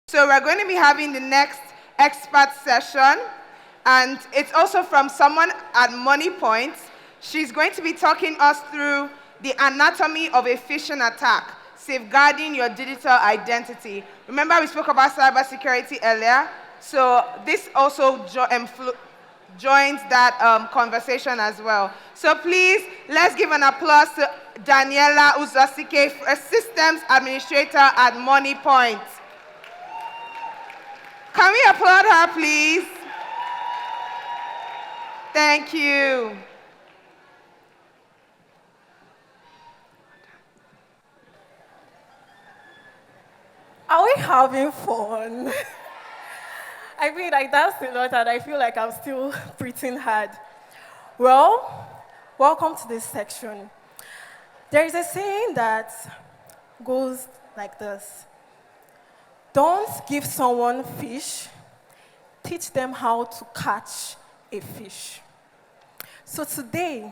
So we're going to be having the next expert session, and it's also from someone at Money Point. She's going to be talking us through the anatomy of a phishing attack, safeguarding your digital identity. Remember we spoke about cybersecurity earlier? So this also joins that conversation as well. So please, let's give an applause to Daniela Uzosike, a systems administrator at Money Point. Can we applaud her, please? Thank you. Are we having fun? I mean, I danced a lot and I feel like I'm still breathing hard. Well, welcome to this section. There is a saying that goes like this. Don't give someone fish, teach them how to catch a fish. So today,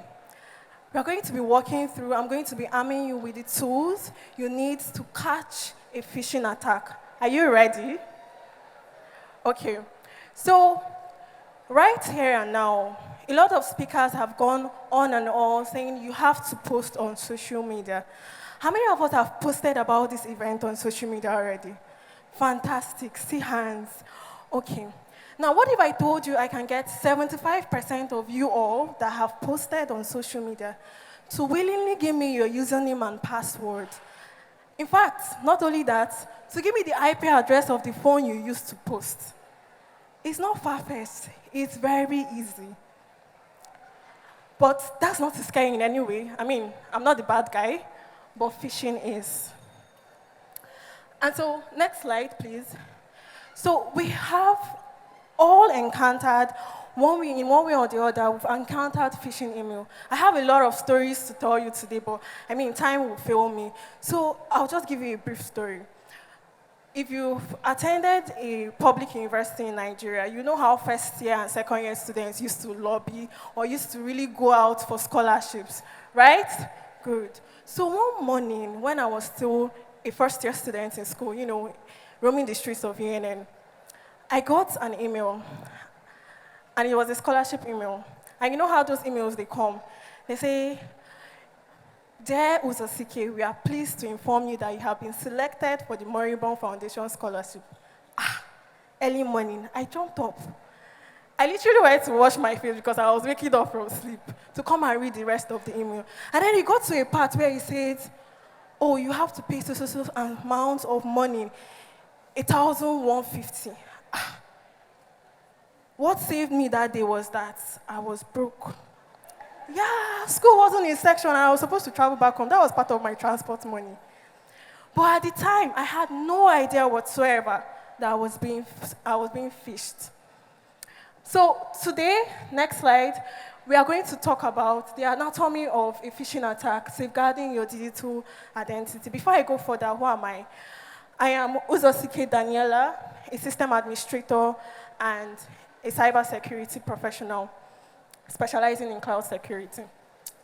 I'm going to be arming you with the tools you need to catch a phishing attack. Are you ready? Okay. So, right here and now, a lot of speakers have gone on and on saying you have to post on social media. How many of us have posted about this event on social media already? Fantastic, see hands. Okay. Now, what if I told you I can get 75% of you all that have posted on social media to willingly give me your username and password? In fact, not only that, to give me the IP address of the phone you used to post. It's not far-fetched. It's very easy. But that's not scary in any way. I mean, I'm not the bad guy, but phishing is. And so, next slide, please. So we have all encountered, in one way or the other, we've encountered phishing email. I have a lot of stories to tell you today, but I mean, time will fail me. So I'll just give you a brief story. If you've attended a public university in Nigeria, you know how first year and second year students used to lobby or used to really go out for scholarships, right? Good. So one morning, when I was still a first-year student in school, roaming the streets of UNN, I got an email, and it was a scholarship email. And you know how those emails, they come? They say, "Dear Uzosike, we are pleased to inform you that you have been selected for the Moribond Foundation Scholarship." Early morning, I jumped up. I literally went to wash my face because I was waking up from sleep to come and read the rest of the email. And then it got to a part where he said, "Oh, you have to pay so amount of money, 1,150. What saved me that day was that I was broke. Yeah, school wasn't in section and I was supposed to travel back home. That was part of my transport money. But at the time, I had no idea whatsoever that I was being phished. So today, next slide, we are going to talk about the anatomy of a phishing attack, safeguarding your digital identity. Before I go further, who am I? I am Uzosike Daniela, a system administrator and a cybersecurity professional specializing in cloud security.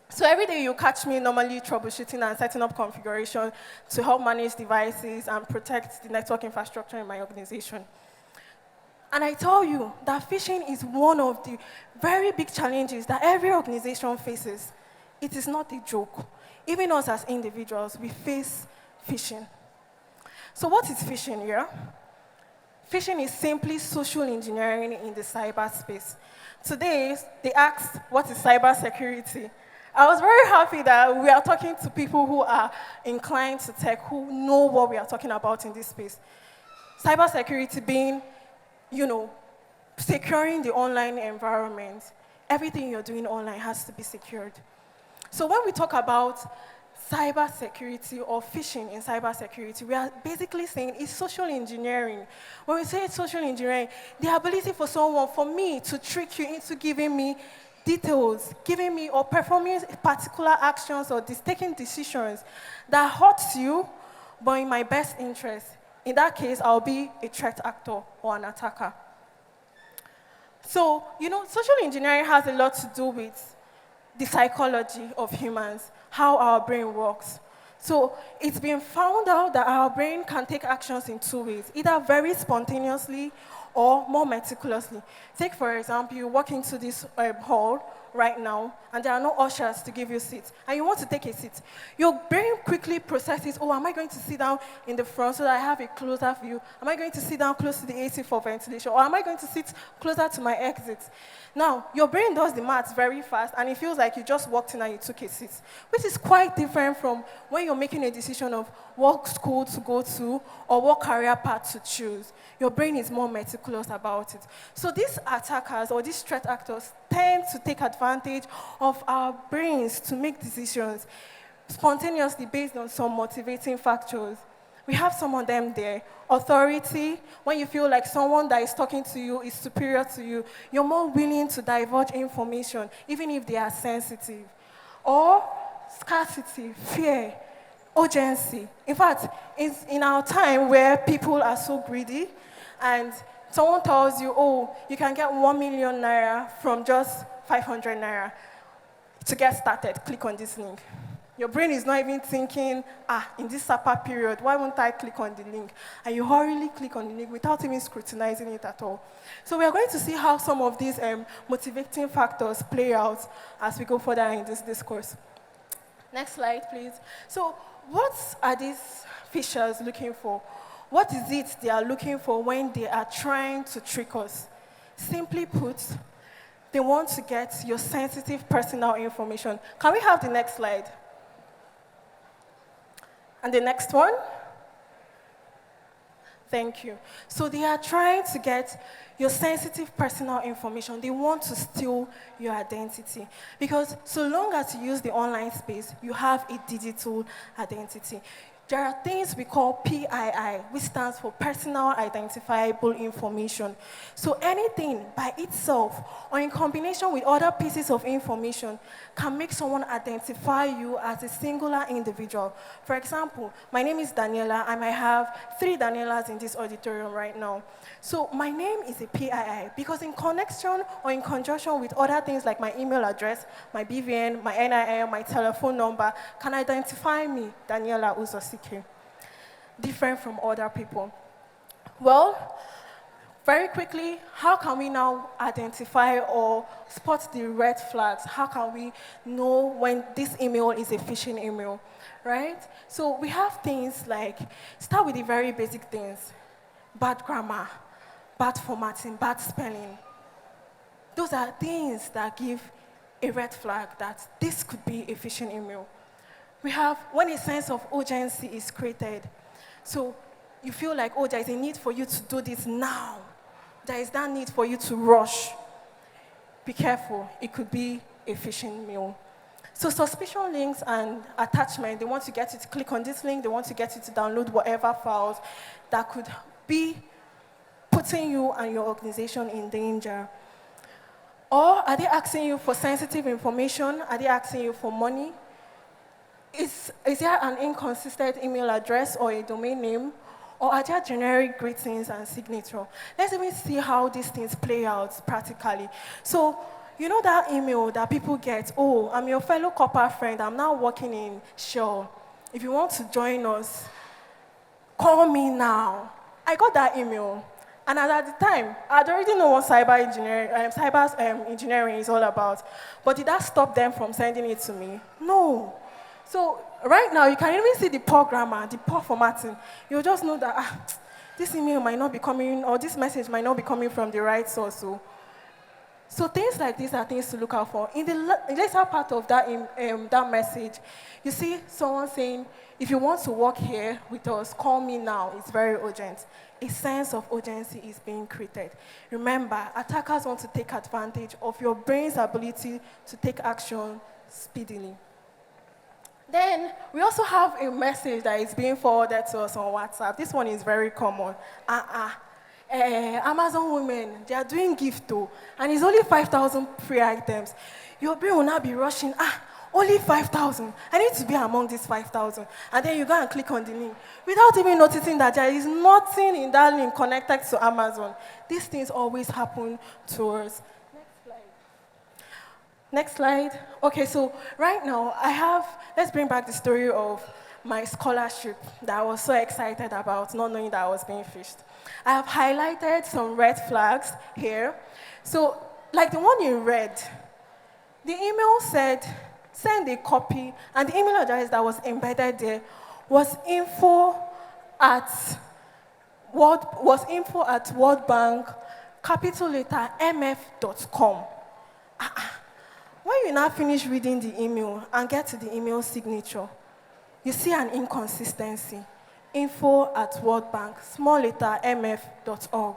So every day you catch me normally troubleshooting and setting up configuration to help manage devices and protect the network infrastructure in my organization. And I tell you that phishing is one of the very big challenges that every organization faces. It is not a joke. Even us as individuals, we face phishing. So what is phishing here? Phishing is simply social engineering in the cyberspace. Today, they asked, what is cybersecurity? I was very happy that we are talking to people who are inclined to tech, who know what we are talking about in this space. Cybersecurity being, securing the online environment. Everything you're doing online has to be secured. So when we talk about cybersecurity or phishing in cybersecurity, we are basically saying it's social engineering. When we say it's social engineering, the ability for me to trick you into giving me details, or performing particular actions or taking decisions that hurts you, but in my best interest. In that case, I'll be a threat actor or an attacker. So, social engineering has a lot to do with the psychology of humans, how our brain works. So it's been found out that our brain can take actions in two ways, either very spontaneously or more meticulously. Take, for example, you walk into this hall right now, and there are no ushers to give you seats, and you want to take a seat. Your brain quickly processes, oh, am I going to sit down in the front so that I have a closer view? Am I going to sit down close to the AC for ventilation? Or am I going to sit closer to my exit? Now, your brain does the maths very fast, and it feels like you just walked in and you took a seat, which is quite different from when you're making a decision of what school to go to or what career path to choose. Your brain is more meticulous about it. So these attackers or these threat actors tend to take advantage of our brains to make decisions spontaneously based on some motivating factors. We have some of them there. Authority, when you feel like someone that is talking to you is superior to you, you're more willing to divulge information, even if they are sensitive. Or scarcity, fear, urgency. In fact, it's in our time where people are so greedy and someone tells you, oh, you can get 1 million naira from just 500 naira. To get started, click on this link. Your brain is not even thinking, in this SAPA period, why won't I click on the link? And you hurriedly click on the link without even scrutinizing it at all. So we are going to see how some of these motivating factors play out as we go further in this discourse. Next slide, please. So what are these fishers looking for? What is it they are looking for when they are trying to trick us? Simply put, they want to get your sensitive personal information. Can we have the next slide? And the next one? Thank you. So they are trying to get your sensitive personal information. They want to steal your identity. Because so long as you use the online space, you have a digital identity. There are things we call PII, which stands for Personal Identifiable Information. So anything by itself or in combination with other pieces of information can make someone identify you as a singular individual. For example, my name is Daniela. I might have 3 Danielas in this auditorium right now. So my name is a PII because in connection or in conjunction with other things like my email address, my BVN, my NIN, my telephone number, can identify me, Daniela Uzosike, different from other people. Well, very quickly, how can we now identify or spot the red flags? How can we know when this email is a phishing email, right? So we have things like, start with the very basic things: bad grammar, bad formatting, bad spelling. Those are things that give a red flag that this could be a phishing email. We have when a sense of urgency is created. So you feel like, oh, there is a need for you to do this now. There is that need for you to rush. Be careful, it could be a phishing mail. So suspicion links and attachment, they want to get you to click on this link, they want to get you to download whatever files that could be putting you and your organization in danger. Or are they asking you for sensitive information? Are they asking you for money? Is there an inconsistent email address or a domain name? Or are there generic greetings and signature? Let's even see how these things play out practically. So, you know that email that people get, oh, I'm your fellow copper friend, I'm now working in Shell. If you want to join us, call me now. I got that email. And at the time, I'd already know what cyber engineering is all about. But did that stop them from sending it to me? No. So right now, you can even see the poor grammar, the poor formatting. You'll just know that this email might not be coming, or this message might not be coming from the right source. So things like these are things to look out for. In the later part of that message, you see someone saying, if you want to work here with us, call me now. It's very urgent. A sense of urgency is being created. Remember, attackers want to take advantage of your brain's ability to take action speedily. Then, we also have a message that is being forwarded to us on WhatsApp. This one is very common. Amazon women, they are doing gift too, and it's only 5,000 free items. Your brain will not be rushing, only 5,000. I need to be among these 5,000. And then you go and click on the link without even noticing that there is nothing in that link connected to Amazon. These things always happen to us. Next slide. Okay, so right now let's bring back the story of my scholarship that I was so excited about, not knowing that I was being fished. I have highlighted some red flags here. So, like the one you read, the email said, send a copy, and the email address that was embedded there was info at World Bank, capital letter mf.com. When you now finish reading the email and get to the email signature, you see an inconsistency. Info at World Bank, small letter mf.org.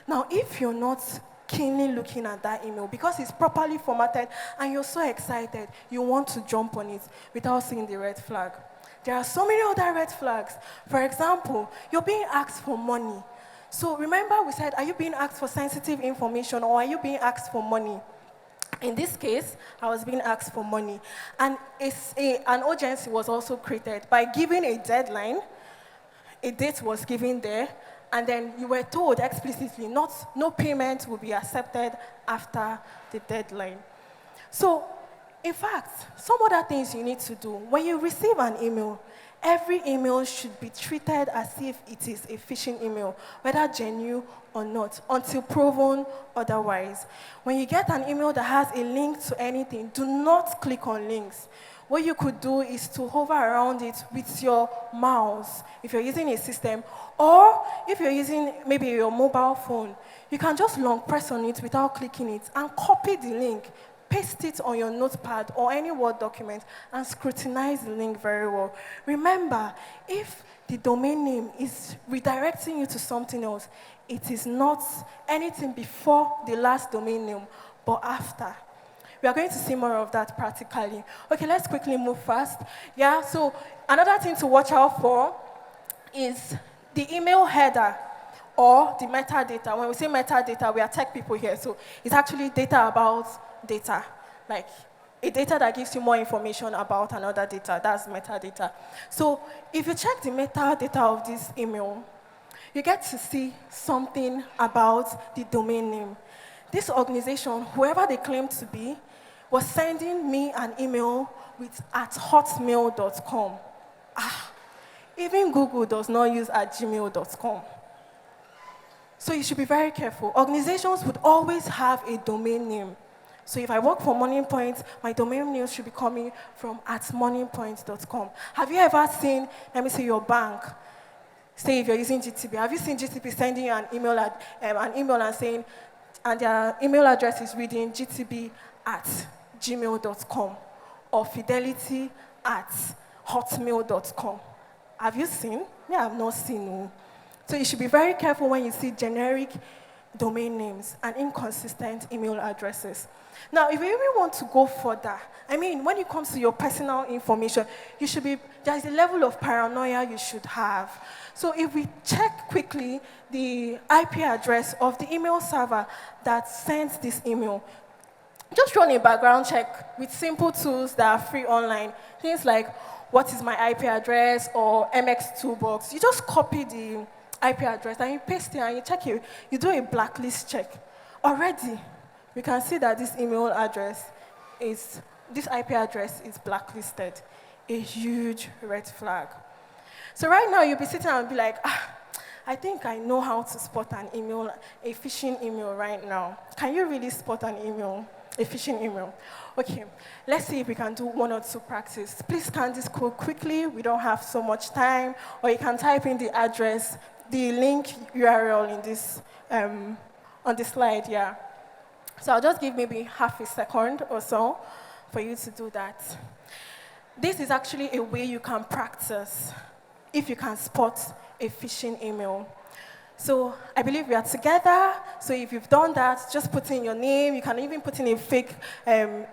Now, if you're not keenly looking at that email because it's properly formatted and you're so excited, you want to jump on it without seeing the red flag. There are so many other red flags. For example, you're being asked for money. So remember we said, are you being asked for sensitive information or are you being asked for money? In this case, I was being asked for money. And an urgency was also created by giving a deadline. A date was given there, and then you were told explicitly no payment will be accepted after the deadline. So, in fact, some other things you need to do. When you receive an email, every email should be treated as if it is a phishing email, whether genuine or not, until proven otherwise. When you get an email that has a link to anything, do not click on links. What you could do is to hover around it with your mouse, if you're using a system, or if you're using maybe your mobile phone, you can just long press on it without clicking it and copy the link, paste it on your notepad or any Word document and scrutinize the link very well. Remember, if the domain name is redirecting you to something else, it is not anything before the last domain name, but after. We are going to see more of that practically. Okay, let's quickly move fast. Yeah, so another thing to watch out for is the email header or the metadata. When we say metadata, we are tech people here, so it's actually data about data, like a data that gives you more information about another data. That's metadata. So if you check the metadata of this email, you get to see something about the domain name. This organization, whoever they claim to be, was sending me an email with @hotmail.com. Even Google does not use @gmail.com. So you should be very careful. Organizations would always have a domain name. So if I work for MoneyPoint, my domain name should be coming from @moneypoint.com. Have you ever seen, let me say, your bank? Say if you're using GTB, have you seen GTB sending you an email and saying, and their email address is reading gtb@gmail.com or fidelity@hotmail.com? Have you seen? Yeah, I have not seen. No. So you should be very careful when you see generic domain names and inconsistent email addresses. Now, if you even want to go further, I mean, when it comes to your personal information, there's a level of paranoia you should have. So if we check quickly the IP address of the email server that sends this email, just run a background check with simple tools that are free online. Things like, what is my IP address or MX Toolbox. You just copy the IP address and you paste it and you check it. You do a blacklist check. Already, we can see that this IP address is blacklisted. A huge red flag. So right now, you'll be sitting and be like, I think I know how to spot an email, a phishing email right now. Can you really spot an email, a phishing email? Okay, let's see if we can do one or two practice. Please scan this code quickly. We don't have so much time. Or you can type in the address, the link URL in this, on the slide, yeah. So I'll just give maybe half a second or so for you to do that. This is actually a way you can practice if you can spot a phishing email. So I believe we are together. So if you've done that, just put in your name. You can even put in a fake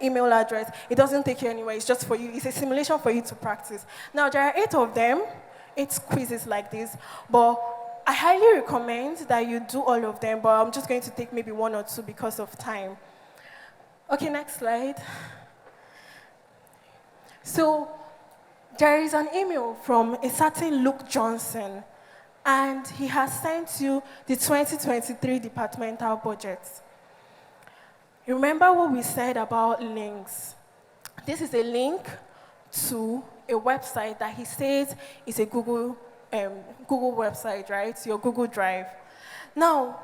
email address. It doesn't take you anywhere. It's just for you. It's a simulation for you to practice. Now, there are 8 of them, 8 quizzes like this. But I highly recommend that you do all of them. But I'm just going to take maybe 1 or 2 because of time. Okay, next slide. So there is an email from a certain Luke Johnson, and he has sent you the 2023 departmental budget. Remember what we said about links. This is a link to a website that he says is a Google website, right? Your Google Drive. Now,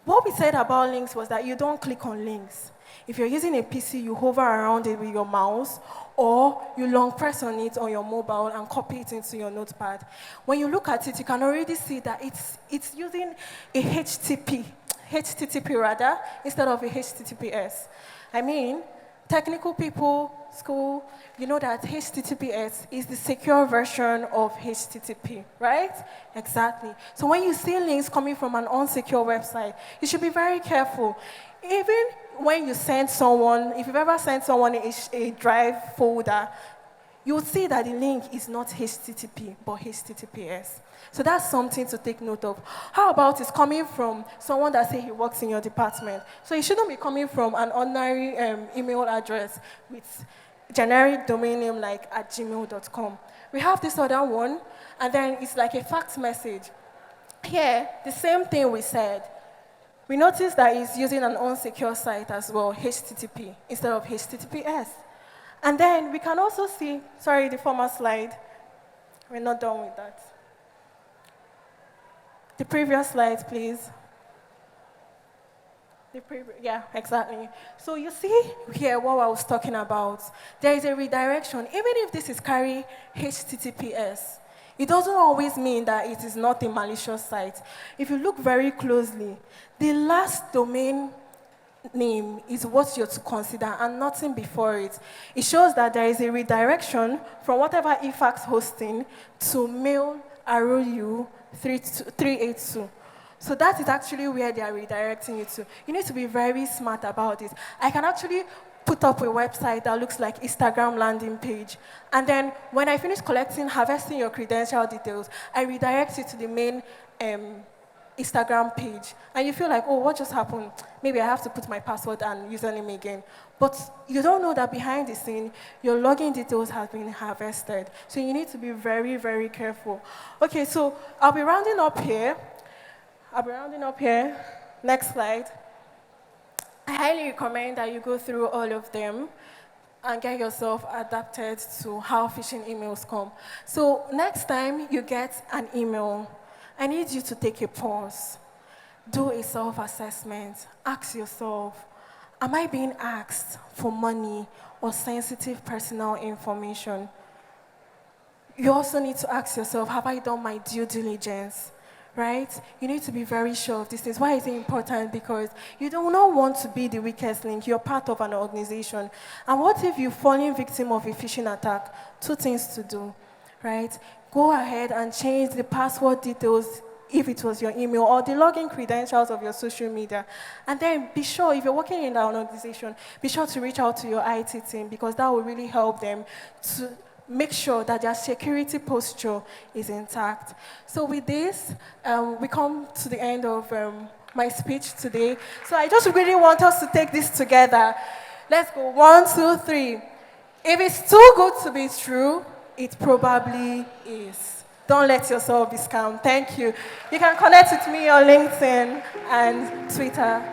what we said about links was that you don't click on links. If you're using a PC, you hover around it with your mouse, or you long press on it on your mobile and copy it into your notepad. When you look at it, you can already see that it's using a HTTP rather, instead of a HTTPS. I mean, technical people, school, you know that HTTPS is the secure version of HTTP, right? Exactly. So when you see links coming from an unsecure website, you should be very careful. Even when you send someone, if you've ever sent someone a drive folder, you'll see that the link is not HTTP, but HTTPS. So that's something to take note of. How about it's coming from someone that say he works in your department? So it shouldn't be coming from an ordinary email address with generic domain name like @gmail.com. We have this other one, and then it's like a fax message. Here, the same thing we said. We noticed that it's using an unsecure site as well, HTTP, instead of HTTPS. And then we can also see, sorry, the former slide. We're not done with that. The previous slide, please. Yeah, exactly. So you see here what I was talking about. There is a redirection. Even if this is carry HTTPS, it doesn't always mean that it is not a malicious site. If you look very closely, the last domain name is what you're to consider and nothing before it. It shows that there is a redirection from whatever eFax hosting to mail ROU 382. So that is actually where they are redirecting you to. You need to be very smart about it. I can actually put up a website that looks like Instagram landing page. And then when I finish harvesting your credential details, I redirect you to the main Instagram page. And you feel like, oh, what just happened? Maybe I have to put my password and username again. But you don't know that behind the scene, your login details have been harvested. So you need to be very, very careful. Okay, so I'll be rounding up here. Next slide. I highly recommend that you go through all of them and get yourself adapted to how phishing emails come. So next time you get an email, I need you to take a pause. Do a self-assessment. Ask yourself, am I being asked for money or sensitive personal information? You also need to ask yourself, have I done my due diligence? Right? You need to be very sure of these things. Why is it important? Because you do not want to be the weakest link. You're part of an organization. And what if you've fallen victim of a phishing attack? Two things to do, right? Go ahead and change the password details if it was your email or the login credentials of your social media. And then be sure, if you're working in an organization, be sure to reach out to your IT team because that will really help them to make sure that their security posture is intact. So with this, we come to the end of my speech today. So I just really want us to take this together. Let's go, 1, 2, 3. If it's too good to be true, it probably is. Don't let yourself be scammed. Thank you. You can connect with me on LinkedIn and Twitter.